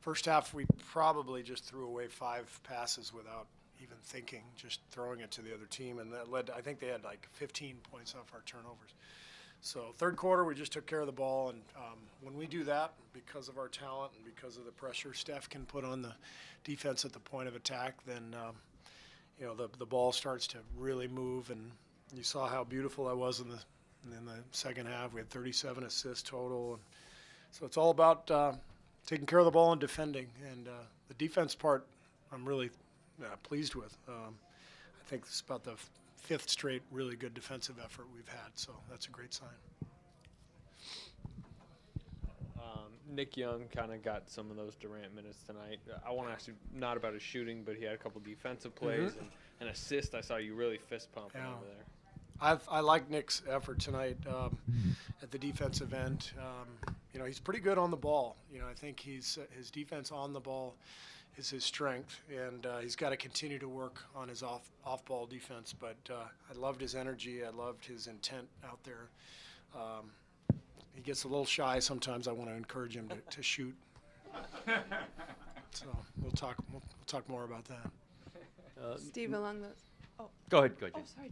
First half, we probably just threw away 5 passes without even thinking, just throwing it to the other team, and that led to, I think they had like 15 points off our turnovers. So third quarter, we just took care of the ball, and when we do that, because of our talent and because of the pressure Steph can put on the defense at the point of attack, then the ball starts to really move, and you saw how beautiful that was in the second half. We had 37 assists total, and so it's all about taking care of the ball and defending, and the defense part I'm really pleased with. I think it's about the fifth straight really good defensive effort we've had, so that's a great sign. Nick Young kind of got some of those Durant minutes tonight. I want to ask you not about his shooting, but he had a couple defensive plays and an assist. I saw you really fist pumping over there. I like Nick's effort tonight at the defensive end. He's pretty good on the ball. I think his defense on the ball is his strength, and he's got to continue to work on his off-ball defense. But I loved his energy. I loved his intent out there. He gets a little shy sometimes. I want to encourage him to shoot. So we'll talk more about that. Steve, along those. Oh, Go ahead. oh, sorry.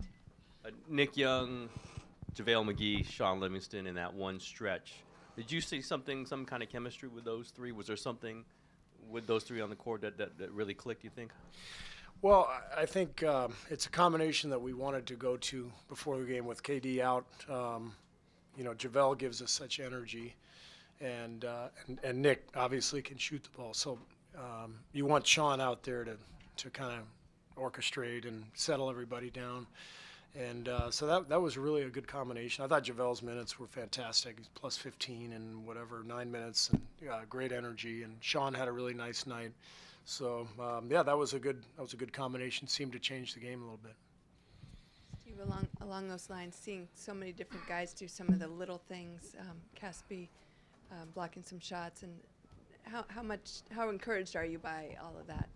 Nick Young, JaVale McGee, Sean Livingston in that one stretch. Did you see some kind of chemistry with those three? Was there something with those three on the court that really clicked, you think? Well, I think it's a combination that we wanted to go to before the game with KD out. JaVale gives us such energy, and Nick obviously can shoot the ball. So you want Sean out there to kind of orchestrate and settle everybody down. And so that was really a good combination. I thought JaVale's minutes were fantastic. He's plus 15 in 9 minutes, and great energy. And Sean had a really nice night. So that was a good combination. Seemed to change the game a little bit. Steve, along those lines, seeing so many different guys do some of the little things, Caspi blocking some shots, and how encouraged are you by all of that?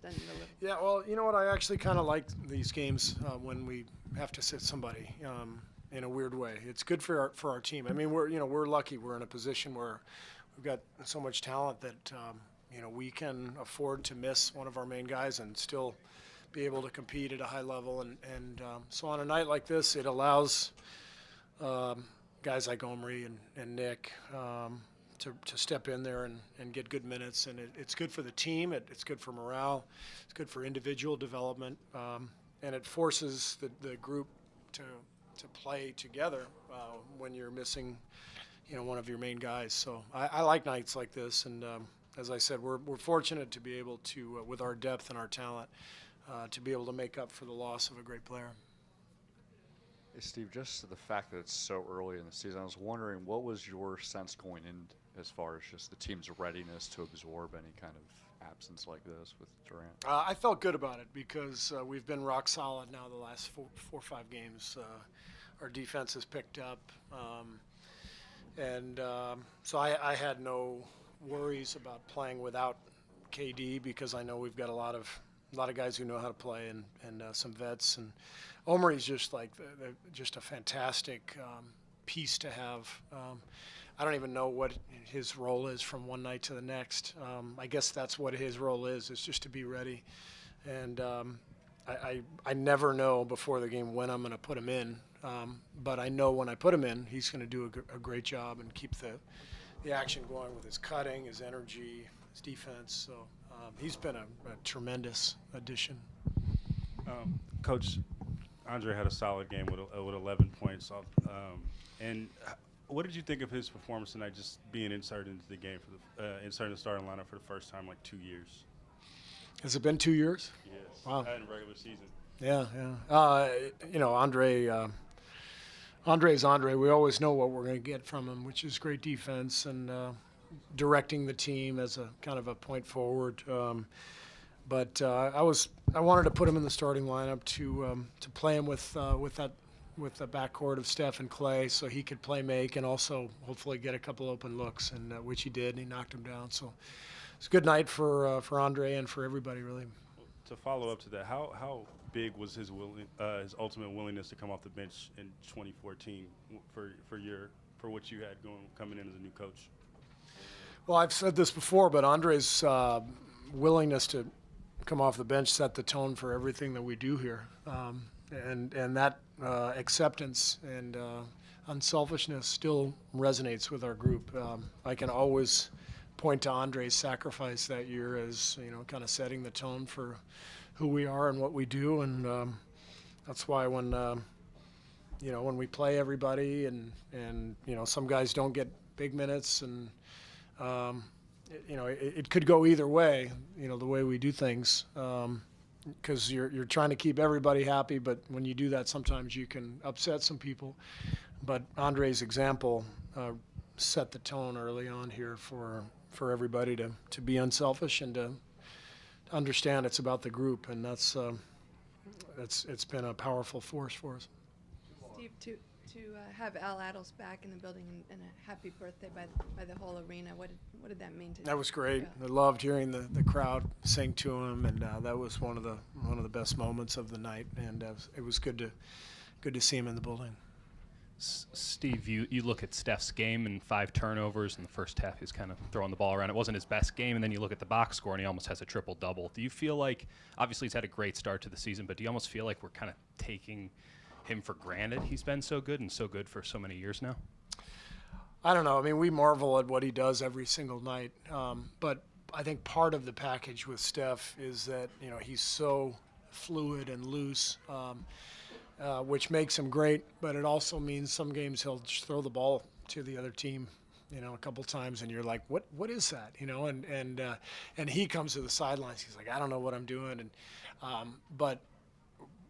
Yeah, well, you know what? I actually kind of like these games when we have to sit somebody in a weird way. It's good for our team. I mean, we're lucky. We're in a position where we've got so much talent that we can afford to miss one of our main guys and still be able to compete at a high level. And so on a night like this, it allows guys like Omri and Nick to step in there and get good minutes. And it's good for the team. It's good for morale. It's good for individual development. And it forces the group to play together when you're missing one of your main guys. So I like nights like this. And as I said, we're fortunate to be able to, with our depth and our talent, to be able to make up for the loss of a great player. Hey, Steve, just the fact that it's so early in the season, I was wondering, what was your sense going in as far as just the team's readiness to absorb any kind of absence like this with Durant? I felt good about it because we've been rock solid now the last four or 5 games. Our defense has picked up. So I had no worries about playing without KD because I know we've got a lot of guys who know how to play and some vets. And Omri's just just a fantastic piece to have. I don't even know what his role is from one night to the next. I guess that's what his role is just to be ready. And I never know before the game when I'm going to put him in. But I know when I put him in, he's going to do a great job and keep the action going with his cutting, his energy, his defense. So he's been a tremendous addition. Coach, Andre had a solid game with 11 points. And what did you think of his performance tonight, just being inserted into the game, inserted the starting lineup for the first time in like 2 years? Has it been 2 years? Yes. Wow. In regular season. Yeah. Andre's Andre. We always know what we're going to get from him, which is great defense and directing the team as a kind of a point forward. But I wanted to put him in the starting lineup to play him with the backcourt of Steph and Clay, so he could play make and also hopefully get a couple open looks, and which he did, and he knocked him down. So it's a good night for Andre and for everybody, really. To follow up to that, how big was his ultimate willingness to come off the bench in 2014 for what you had coming in as a new coach? Well, I've said this before, but Andre's willingness to come off the bench set the tone for everything that we do here, and that acceptance and unselfishness still resonates with our group. I can always point to Andre's sacrifice that year as kind of setting the tone for who we are and what we do, and that's why when we play everybody and some guys don't get big minutes and it could go either way, the way we do things, because you're trying to keep everybody happy, but when you do that, sometimes you can upset some people. But Andre's example set the tone early on here for everybody to be unselfish and to understand it's about the group, and it's been a powerful force for us. Steve, to have Al Addles back in the building and a happy birthday by the whole arena, what did that mean to you? That was great. I loved hearing the crowd sing to him, and that was one of the best moments of the night, and it was good to see him in the building. Steve, you look at Steph's game and 5 turnovers in the first half. He's kind of throwing the ball around. It wasn't his best game, and then you look at the box score, and he almost has a triple-double. Do you feel like, obviously he's had a great start to the season, but do you almost feel like we're kind of taking him for granted? He's been so good and so good for so many years now. I don't know. I mean, we marvel at what he does every single night, but I think part of the package with Steph is that he's so fluid and loose. Which makes him great, but it also means some games he'll just throw the ball to the other team, a couple times, and you're like, what is that, and he comes to the sidelines. He's like, I don't know what I'm doing, and but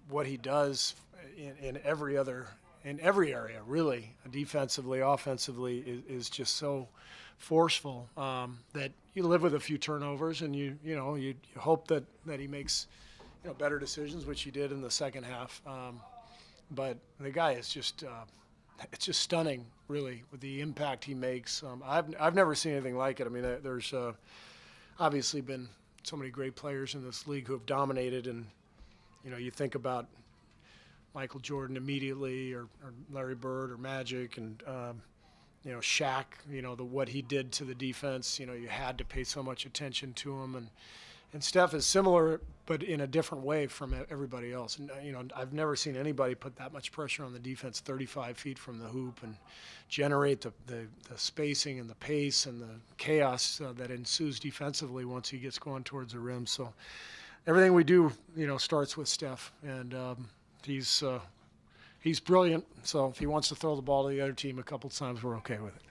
what he does in every area, really, defensively, offensively, is just so forceful that you live with a few turnovers, and you hope that he makes better decisions, which he did in the second half. But the guy is just it's just stunning, really, with the impact he makes. I've never seen anything like it. I mean, there's obviously been so many great players in this league who have dominated, and you think about Michael Jordan immediately, or Larry Bird, or Magic, and Shaq. What he did to the defense. You had to pay so much attention to him, and Steph is similar, but in a different way from everybody else. And I've never seen anybody put that much pressure on the defense 35 feet from the hoop and generate the spacing and the pace and the chaos that ensues defensively once he gets going towards the rim. So everything we do, starts with Steph, and he's brilliant. So if he wants to throw the ball to the other team a couple times, we're okay with it.